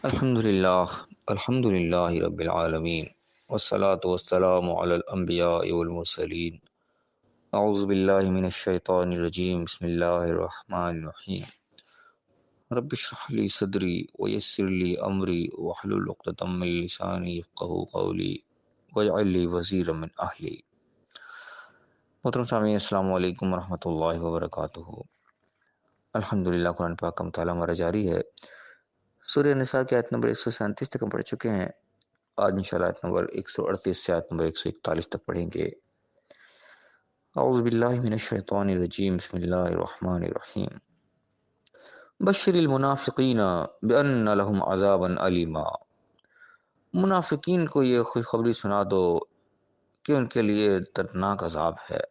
الحمد للہ رب العالمین والصلاة والسلام علی الانبیاء والمرسلین اعوذ باللہ من الشیطان الرجیم بسم اللہ الرحمن الرحیم رب اشرح لی صدری ویسر لی امری واحلل عقدۃ من لسانی یفقہوا قولی واجعل لی وزیرا من اہلی۔ محترم سامعین، السلام علیکم ورحمۃ اللہ وبرکاتہ۔ الحمدللہ، قرآن پاک کا مطالعہ ہمارا جاری ہے۔ سورہ نساء کی آیت نمبر 137 تک ہم پڑھ چکے ہیں۔ آج انشاءاللہ آیت نمبر 138 سے آیت نمبر 141 تک پڑھیں گے۔ اعوذ باللہ من الشیطان الرجیم، بسم اللہ الرحمن الرحیم۔ بشر المنافقین بان لهم عذابا علیما۔ منافقین کو یہ خوشخبری سنا دو کہ ان کے لیے دردناک عذاب ہے۔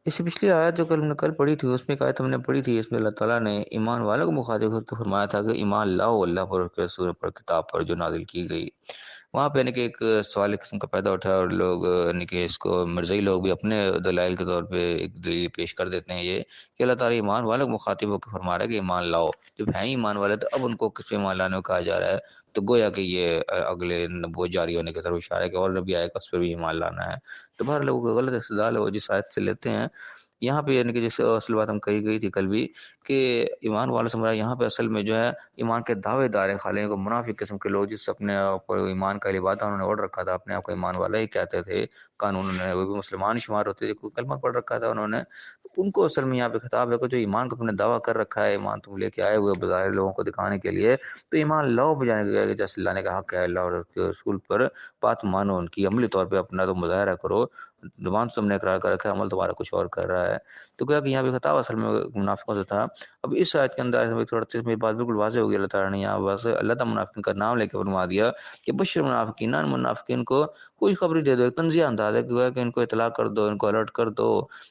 اس سے پچھلی آیت جو ہم نے کل پڑھی تھی، اس میں ایک آیت ہم نے پڑھی تھی، اس میں اللہ تعالیٰ نے ایمان والوں کو مخاطب کر کے فرمایا تھا کہ ایمان لاؤ اللہ پر، اس کے رسول پر، کتاب پر جو نازل کی گئی۔ وہاں پہ یعنی کہ ایک سوال قسم کا پیدا اٹھا اور لوگ یعنی کہ اس کو مرزئی لوگ بھی اپنے دلائل کے طور پہ ایک دلیل پیش کر دیتے ہیں، یہ کہ اللہ تعالیٰ ایمان والوں کو مخاطب ہو کے فرما رہا ہے کہ ایمان لاؤ۔ جب ہیں ایمان والے تو اب ان کو کس پہ ایمان لانے کو کہا جا رہا ہے؟ تو گویا کہ یہ اگلے نبوت جاری ہونے کی طرف اشارہ ہے کہ اور نبی آئے گا، اس پہ بھی ایمان لانا ہے۔ تو بہر لوگوں کو غلط استدلال ہے وہ جس آیت سے لیتے ہیں یہاں پہ، یعنی کہ جیسے اصل بات ہم کہی گئی تھی کل بھی کہ ایمان والوں سے مراد یہاں پہ اصل میں جو ہے ایمان کے دعوے دار ہیں، خالی کو منافق قسم کے لوگ جس اپنے پر ایمان کا لبادہ انہوں نے اوڑھ رکھا تھا، اپنے آپ کو ایمان والا ہی کہتے تھے، قانون میں وہ بھی مسلمان شمار ہوتے تھے، کوئی کلمہ پڑھ رکھا تھا انہوں نے، ان کو اصل میں یہاں پہ خطاب ہے کہ جو ایمان کا تم نے دعویٰ کر رکھا ہے، ایمان تم لے کے آئے ہوئے بظاہر لوگوں کو دکھانے کے لیے، تو ایمان لاؤ بجانے کے جیسے لانے کا حق ہے اللہ اور اس کے رسول پر، بات مانو ان کی، عملی طور پہ اپنا تو مظاہرہ کرو، زبان سے تم نے اقرار کر رکھا ہے، عمل تمہارا کچھ اور کر رہا ہے۔ تو کیا کہ یہاں پہ خطاب اصل میں منافقوں سے تھا۔ اب اس آیت کے اندر 138 میں بات بالکل واضح ہو گئی، اللہ تعالیٰ نے یہاں بس اللہ تعالیٰ منافقین کا نام لے کے فرما دیا کہ بشر منافقین، منافقین کو خوشخبری دے دو، ایک تنزیہ انداز ہے کہ ان کو اطلاع کر دو، ان کو الرٹ کر دو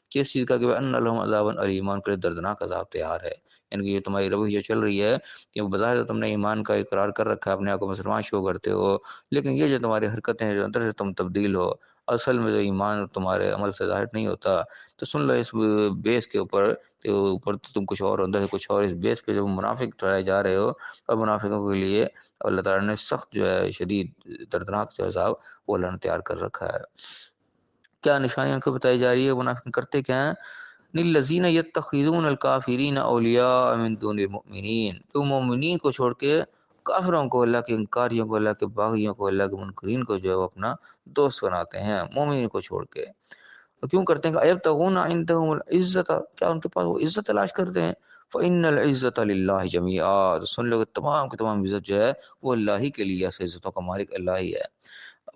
کہ اس چیز کا کہ ان لهم عذاب علیم، ان کے لیے دردناک عذاب تیار ہے۔ یعنی کہ یہ تمہاری رویہ جو چل رہی ہے کہ بظاہر تم نے ایمان کا اقرار کر رکھا ہے، اپنے آپ کو مسلمان شو کرتے ہو، لیکن یہ جو تمہاری حرکتیں ہیں جو اندر سے تم تبدیل ہو، اصل میں جو ایمان تمہارے عمل سے ظاہر نہیں ہوتا، تو سن لو اس بیس کے اوپر کہ اوپر تو تم کچھ اور، اندر سے کچھ اور، اس بیس پہ جب منافق ٹھہرائے جا رہے ہو، اور منافقوں کے لیے اللہ تعالیٰ نے سخت جو ہے شدید دردناک جو عذاب وہ اللہ نے تیار کر رکھا ہے۔ کیا نشانیاں ان کو بتائی جا رہی ہے؟ منافق کرتے کیا ہیں؟ الذین یتخذون الکافرین اولیاء من دون المؤمنین، تو مومنین کو چھوڑ کے کافروں کو، اللہ کے انکاریوں کو، اللہ کے باغیوں کو، اللہ کے منکرین کو جو ہے وہ اپنا دوست بناتے ہیں، مومنین کو چھوڑ کے۔ اور کیوں کرتے ہیں کہ ایبتغون عندهم العزت، کیا ان کے پاس وہ عزت تلاش کرتے ہیں؟ فإن العزت للہ جمیعا، تو سن لو کہ تمام کی تمام عزت جو ہے وہ اللہ ہی کے لیے، ایسے عزتوں کا مالک اللہ ہی ہے۔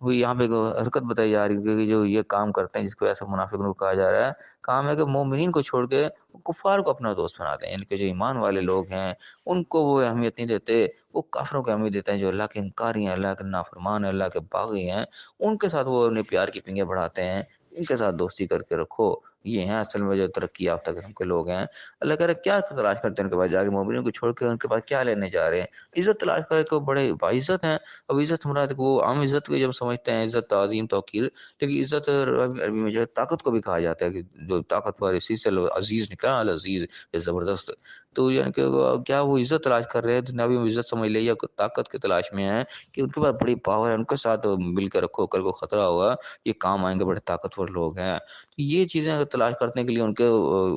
اب یہاں پہ ایک حرکت بتائی جا رہی ہے کہ جو یہ کام کرتے ہیں جس کو ایسا منافقوں کو کہا جا رہا ہے، کام ہے کہ مومنین کو چھوڑ کے کفار کو اپنا دوست بناتے ہیں، یعنی کہ جو ایمان والے لوگ ہیں ان کو وہ اہمیت نہیں دیتے، وہ کافروں کو اہمیت دیتے ہیں جو اللہ کے انکاری ہیں، اللہ کے نافرمان ہیں، اللہ کے باغی ہیں، ان کے ساتھ وہ انہیں پیار کی پنگے بڑھاتے ہیں، ان کے ساتھ دوستی کر کے رکھو۔ یہ ہیں اصل میں جو ترقی یافتہ قسم کے لوگ ہیں۔ اللہ کہہ رہے کیا تلاش کرتے ہیں ان کے پاس جا کے، مومنین کو چھوڑ کے ان کے پاس کیا لینے جا رہے ہیں؟ عزت تلاش کر کے، بڑے باعزت ہیں۔ اب عزت مراد وہ عام عزت کو جب سمجھتے ہیں، عزت تعظیم توقیر، لیکن عزت عربی میں جو ہے طاقت کو بھی کہا جاتا ہے کہ جو طاقتور، اسی سے عزیز نکلا، العزیز زبردست۔ تو یعنی کہ کیا وہ عزت تلاش کر رہے ہیں، دنیاوی عزت سمجھ لے، یا طاقت کی تلاش میں ہیں کہ ان کے پاس بڑی پاور ہے، ان کے ساتھ مل کے رکھو، کل کو خطرہ ہوگا یہ کام آئیں گے، بڑے طاقتور لوگ ہیں۔ یہ چیزیں اگر تلاش کرنے کے لیے ان کے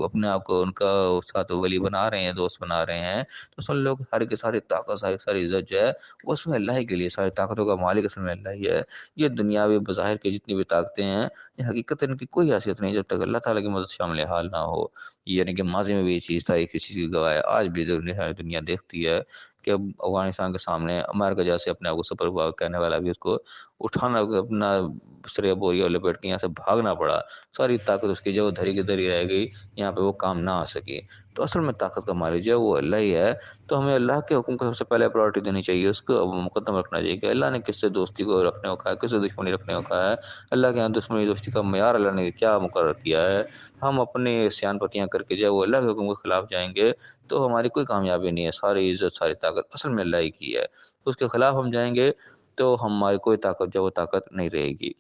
اپنے آپ کو ان کا ساتھ ولی بنا رہے ہیں، دوست بنا رہے ہیں، تو سن لو کہ ساری کی ساری طاقت، ساری عزت جو ہے وہ اس میں اللہ ہی کے لیے، ساری طاقتوں کا مالک اصل میں اللہ ہی ہے۔ یہ دنیاوی بظاہر کی جتنی بھی طاقتیں ہیں، یہ حقیقت ان کی کوئی حیثیت نہیں جب تک اللہ تعالیٰ کی مدد شامل حال نہ ہو۔ یعنی کہ ماضی میں بھی یہ چیز تھا، ایک چیز کی گواہ ہے، آج بھی دنیا دیکھتی ہے کہ اب افغانستان کے سامنے امریکہ جیسے اپنے آپ کو سپر پاور کہنے والا بھی اس کو اٹھانا، اپنا سرے بوریہ لپیٹ کے یہاں سے بھاگنا پڑا، ساری طاقت اس کی جو دھری کی دھری رہ گئی، یہاں پہ وہ کام نہ آ سکی۔ تو اصل میں طاقت کا مالک جو ہے وہ اللہ ہی ہے۔ تو ہمیں اللہ کے حکم کو سب سے پہلے پرائرٹی دینی چاہیے، اس کو مقدم رکھنا چاہیے کہ اللہ نے کس سے دوستی کو رکھنے کو کہا ہے، کس سے دشمنی رکھنے کو کہا ہے، اللہ کے یہاں دشمنی دوستی کا معیار اللہ نے کیا مقرر کیا ہے۔ ہم اپنے سیان پتیاں کر کے جو ہے وہ اللہ کے حکم کے خلاف جائیں گے تو ہماری کوئی کامیابی نہیں ہے، ساری عزت، ساری طاقت اصل میں اللہ ہی کی ہے۔ اس کے خلاف ہم جائیں گے تو ہماری کوئی طاقت جو وہ طاقت نہیں رہے گی۔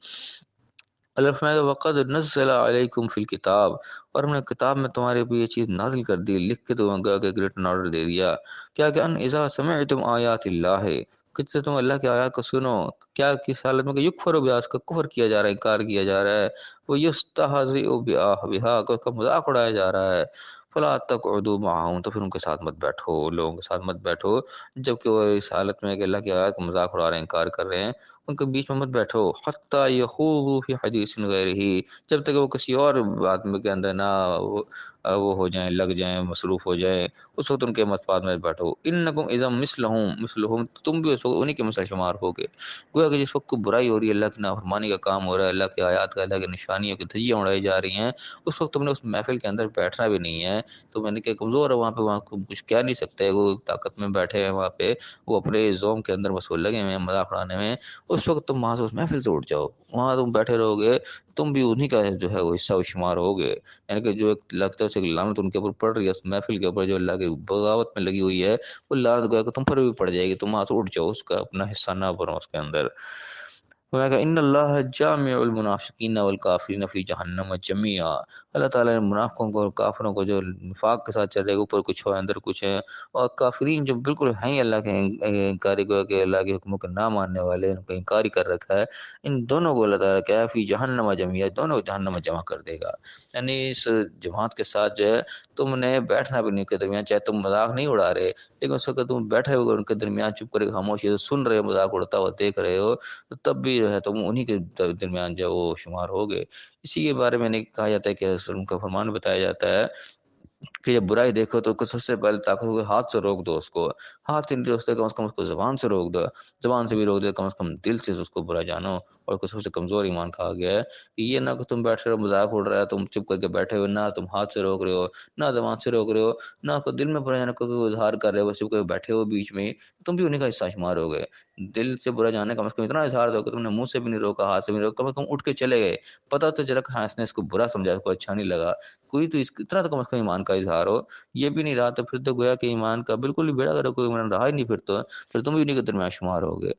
اللہ فرمائے گا وقد نزل علیکم فی الکتاب، اور ہم نے کتاب میں تمہارے اوپر یہ چیز نازل کر دی، لکھ کے تمہیں گا کہ ریٹن آرڈر دے دیا کیا کہ ان اذا سمعتم آیات اللہ، کہ سے تم اللہ کی آیات کو سنو، کیا کس حالت میں کہ یکفر بہا، اس کا کفر کیا جا رہا ہے، انکار کیا جا رہا ہے، وہ یستہزئ بہا، کہ اس کا مذاق اڑایا جا رہا ہے، فلا تقعدوا معهم، تو پھر ان کے ساتھ مت بیٹھو، لوگوں کے ساتھ مت بیٹھو جبکہ وہ اس حالت میں کہ اللہ کی آیات کا مذاق اڑا رہے ہیں، انکار کر رہے ہیں، ان کے بیچ میں مت بیٹھو، حتی یخوضوا فی حدیث غیرہ، جب تک وہ کسی اور بات میں کے اندر نہ وہ ہو جائیں، لگ جائیں، مصروف ہو جائیں، اس وقت ان کے مذاق میں بیٹھو، انکم اذا مثلہم تم بھی اس وقت انہی کے مثل شمار ہوگے، گویا کہ جس وقت کو برائی ہو رہی ہے، اللہ کی نافرمانی کا کام ہو رہا ہے، اللہ کی آیات کا، اللہ کی نشانیوں کی دھجیاں اڑائی جا رہی ہیں، اس وقت تم نے اس محفل کے اندر بیٹھنا بھی نہیں ہے، تو میں نے کہ کمزور ہے وہاں پہ کچھ کہہ نہیں سکتے، وہ طاقت میں بیٹھے ہیں وہاں پہ، وہ اپنے زوم کے اندر مشغول لگے ہوئے ہیں مذاق اڑانے میں، اس وقت تم وہاں سے اس محفل سے اٹھ جاؤ، وہاں تم بیٹھے رہو گے، تم بھی انہی کا جو ہے وہ حصہ و شمار ہوگے، یعنی کہ جو ایک لگتا ہے اسے لعنت ان کے اوپر پڑ رہی ہے اس محفل کے اوپر جو اللہ کی بغاوت میں لگی ہوئی ہے، وہ لعنت گویا کہ تم پر بھی پڑ جائے گی، تم وہاں سے اٹھ جاؤ، اس کا اپنا حصہ نہ بنو اس کے اندر۔ میں کہا ان اللہ جامع المنافقین والکافرین فی جہنم جمیعا، اللہ تعالیٰ نے منافقوں کو اور کافروں کو جو نفاق کے ساتھ چل رہے، اوپر کچھ ہے اندر کچھ ہے، اور کافرین جو بالکل ہیں ہی اللہ کے انکاری کو کہ اللہ کے حکموں کے نہ ماننے والے، ان کا انکاری کر رکھا ہے، ان دونوں کو اللہ تعالیٰ کیا ہے فی جہنم جمیعا، دونوں کو جہنم میں جمع کر دے گا، یعنی اس جماعت کے ساتھ جو ہے تم نے بیٹھنا بھی نہیں کے درمیان، چاہے تم مذاق نہیں اڑا رہے لیکن اس وقت تم بیٹھے ہوئے ان کے درمیان چپ کر کے خاموشی سے سن رہے ہو، مذاق اڑتا ہوا دیکھ رہے ہو، تو تب بھی جو ہے تم انہی کے درمیان جو وہ شمار ہوگے۔ اسی کے بارے میں نے کہا جاتا ہے کہ ان کا فرمان بتایا جاتا ہے کہ جب برائی دیکھو تو سب سے پہلے طاقت ہوئے ہاتھ سے روک دو اس کو، ہاتھ سے نہیں روکتے کم از کم اس کو زبان سے روک دو، زبان سے بھی روک دو کم از کم دل سے اس کو برا جانو، اور سب سے کمزور ایمان کہا گیا ہے کہ یہ نہ کہ تم بیٹھ رہے ہو مذاق اڑ رہا ہے تم چپ کر کے بیٹھے ہوئے، نہ تم ہاتھ سے روک رہے ہو، نہ زبان سے روک رہے ہو، نہ کوئی دل میں برا جانے کو اظہار کر رہے ہو، بس چپ کر کے بیٹھے ہو بیچ میں، تم بھی انہیں کا حصہ شمار ہو گئے۔ دل سے برا جانے کم از کم اتنا اظہار دو کہ تم نے منہ سے بھی نہیں روکا، ہاتھ سے بھی نہیں روکا، کم از کم اٹھ کے چلے گئے، پتہ تو چلا کہ ہاں اس نے اس کو برا سمجھا، اس کو اچھا نہیں لگا، کوئی تو اتنا تو کم از کم ایمان کا اظہار ہو، یہ بھی نہیں رہا تو پھر تو گویا کہ ایمان کا بالکل ہی بیڑا کرو، کوئی ایمان رہا ہی نہیں، پھر تم بھی انہیں کے درمیان شمار ہو گئے۔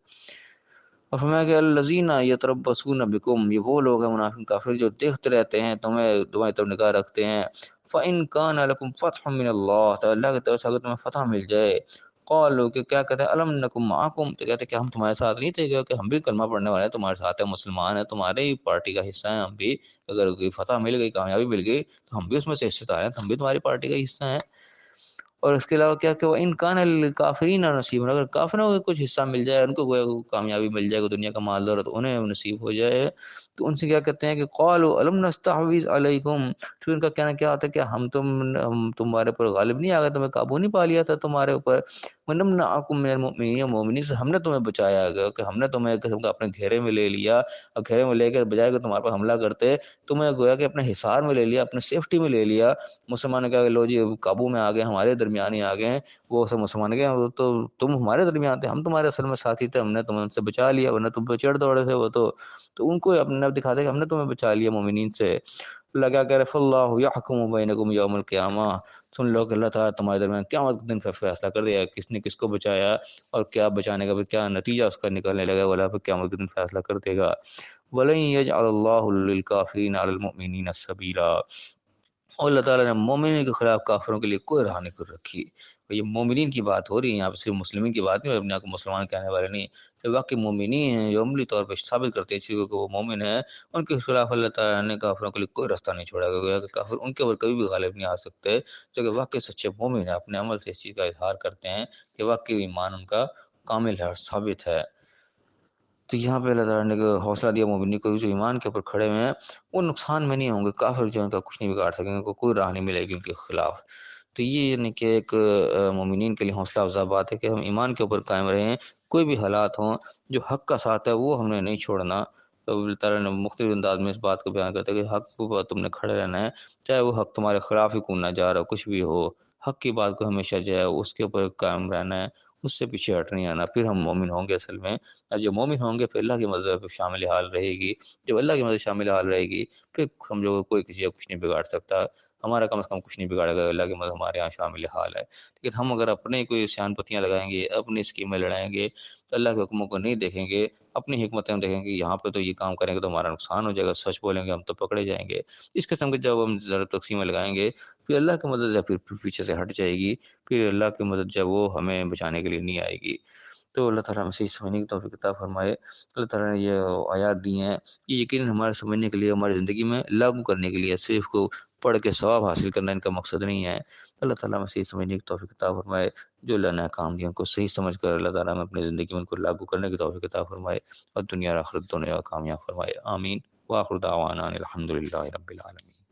اور فرمایا کہ الذین یتربصون بکم، یہ وہ لوگ ہیں منافق کافر جو دیکھتے رہتے ہیں تمہاری طرف نگاہ رکھتے ہیں، فَإِن كَانَ لَكُمْ فَتْحٌ مِّنَ اللَّهِ، تو اللہ کی طرف سے اگر تمہیں فتح مل جائے، قالوا کہ کیا کہتے ہیں الم نکم معکم، تو کہتے ہیں کہ ہم تمہارے ساتھ نہیں تھے کہ ہم بھی کلمہ پڑھنے والے ہیں، تمہارے ساتھ ہیں، مسلمان ہیں، تمہارے ہی پارٹی کا حصہ ہیں ہم بھی، اگر کوئی فتح مل گئی، کامیابی مل گئی تو ہم بھی اس میں سے حصہ دار ہیں، ہم بھی تمہاری پارٹی کا حصہ ہیں۔ اور اس کے علاوہ کیا کہ وہ ان کان للکافرین نصیب، اگر کافروں کو کچھ حصہ مل جائے، ان کو کوئی کامیابی مل جائے، کوئی دنیا کا مال دولت انہیں نصیب ہو جائے، تو ان سے کیا کہتے ہیں کہ قالوا الم نستحوذ علیکم، پھر ان کا کہنا کیا ہوتا ہے کہ ہم تمہارے اوپر غالب نہیں آ گئے، تمہیں قابو نہیں پا لیا تھا تمہارے اوپر، ونمنعکم من المؤمنین، مومنین سے ہم نے تمہیں بچایا گیا کہ ہم نے تمہیں ایک قسم کا اپنے گھیرے میں لے لیا، اور گھیرے میں لے کے بجائے کہ تمہارے پر حملہ کرتے، تمہیں گویا کہ اپنے حصار میں لے لیا، اپنے سیفٹی میں لے لیا، مسلمان نے کہا کہ لو جی قابو میں آ گئے، ہمارے درمیان ہی آ گئے ہیں، وہ سب مسلمان گئے تو تم ہمارے درمیان تھے، ہم تمہارے اصل میں ساتھی تھے، ہم نے تمہیں ان سے بچا لیا، ورنہ تم پہ چڑھ دوڑے تھے وہ تو ان کو اپنے دکھاتے کہ ہم نے تمہیں بچا لیا مومنین سے۔ اللہ کیا کہہ رہے فاللہ یحکم بینکم یوم القیامہ، سن لو کہ اللہ تعالیٰ تمہارے درمیان قیامت کے دن فیصلہ کر دیا کس نے کس کو بچایا، اور کیا بچانے کا پھر کیا نتیجہ اس کا نکلنے لگا، وہ اللہ پھر قیامت کے دن فیصلہ کر دے گا۔ وَلَن يَجْعَلَ اللَّهُ لِلْكَافِرِينَ عَلَى الْمُؤْمِنِينَ سَبِيلًا، اور اللہ تعالیٰ نے مومنین کے خلاف کافروں کے لیے کوئی راہ نہیں کر رکھی۔ یہ مومنین کی بات ہو رہی ہے یہاں پہ، صرف مسلمین کی بات نہیں، اور اپنے آپ کو مسلمان کہنے والے نہیں، جو واقعی مومنین ہیں، جو عملی طور پہ ثابت کرتے ہیں چیزوں کہ وہ مومن ہیں، ان کے خلاف اللہ تعالیٰ نے کافروں کے لیے کوئی راستہ نہیں چھوڑا گیا کہ کافر ان کے اوپر کبھی بھی غالب نہیں آ سکتے، جو کہ واقعی سچے مومن ہیں، اپنے عمل سے اس چیز کا اظہار کرتے ہیں کہ واقعی ایمان ان کا کامل ہے اور ثابت ہے۔ تو یہاں پہ اللہ تعالیٰ نے حوصلہ دیا مومنین کو جو ایمان کے اوپر کھڑے ہوئے ہیں، وہ نقصان میں نہیں ہوں گے، کافر جو ان کا کچھ نہیں بگاڑ سکیں گے، کوئی راہ نہیں ملے گی ان کے خلاف۔ تو یہ یعنی کہ ایک مومنین کے لیے حوصلہ افزا بات ہے کہ ہم ایمان کے اوپر قائم رہیں، کوئی بھی حالات ہوں، جو حق کا ساتھ ہے وہ ہم نے نہیں چھوڑنا۔ تو اللہ تعالیٰ نے مختلف انداز میں اس بات کو بیان کرتا ہے کہ حق کو تم نے کھڑے رہنا ہے، چاہے وہ حق تمہارے خلاف ہی کیوں نہ جا رہا ہو، کچھ بھی ہو، حق کی بات کو ہمیشہ جو ہے اس کے اوپر قائم رہنا ہے، اس سے پیچھے ہٹ نہیں آنا، پھر ہم مومن ہوں گے اصل میں۔ اور جو مومن ہوں گے پھر اللہ کی مدد پہ شامل حال رہے گی، جب اللہ کی مدد شامل حال رہے گی پھر ہم لوگوں کو کوئی کسی کا کچھ نہیں بگاڑ سکتا، ہمارا کم از کم کچھ نہیں بگاڑے گا، اللہ کی مدد ہمارے یہاں شامل حال ہے۔ لیکن ہم اگر اپنے کوئی سیان پتیاں لگائیں گے، اپنی اسکیمیں لڑائیں گے، تو اللہ کے حکموں کو نہیں دیکھیں گے، اپنی حکمتیں ہم دیکھیں گے یہاں پہ تو یہ کام کریں گے تو ہمارا نقصان ہو جائے گا، سچ بولیں گے ہم تو پکڑے جائیں گے، اس قسم کے جب ہم ذرا تقسیمیں لگائیں گے، پھر اللہ کی مدد جب پھر پیچھے سے ہٹ جائے گی، پھر اللہ کی مدد جب وہ ہمیں بچانے کے لیے نہیں آئے گی۔ تو اللہ تعالیٰ ہمیں صحیح سمجھنے کی توفیق عطا فرمائے۔ اللہ تعالیٰ نے یہ آیات دی ہیں یہ یقیناً ہمارے سمجھنے کے لیے، ہماری زندگی میں لاگو کرنے کے لیے، صرف کو پڑھ کے ثواب حاصل کرنا ان کا مقصد نہیں ہے۔ اللہ تعالیٰ ہمیں صحیح سمجھنے کی توفیق عطا فرمائے، جو اللہ نے احکام دیا ان کو صحیح سمجھ کر اللہ تعالیٰ ہمیں اپنی زندگی میں ان کو لاگو کرنے کی توفیق عطا فرمائے، اور دنیا اور آخرت دونوں کامیاب فرمائے، آمین۔ وآخر دعوانا الحمد للہ رب العالمین۔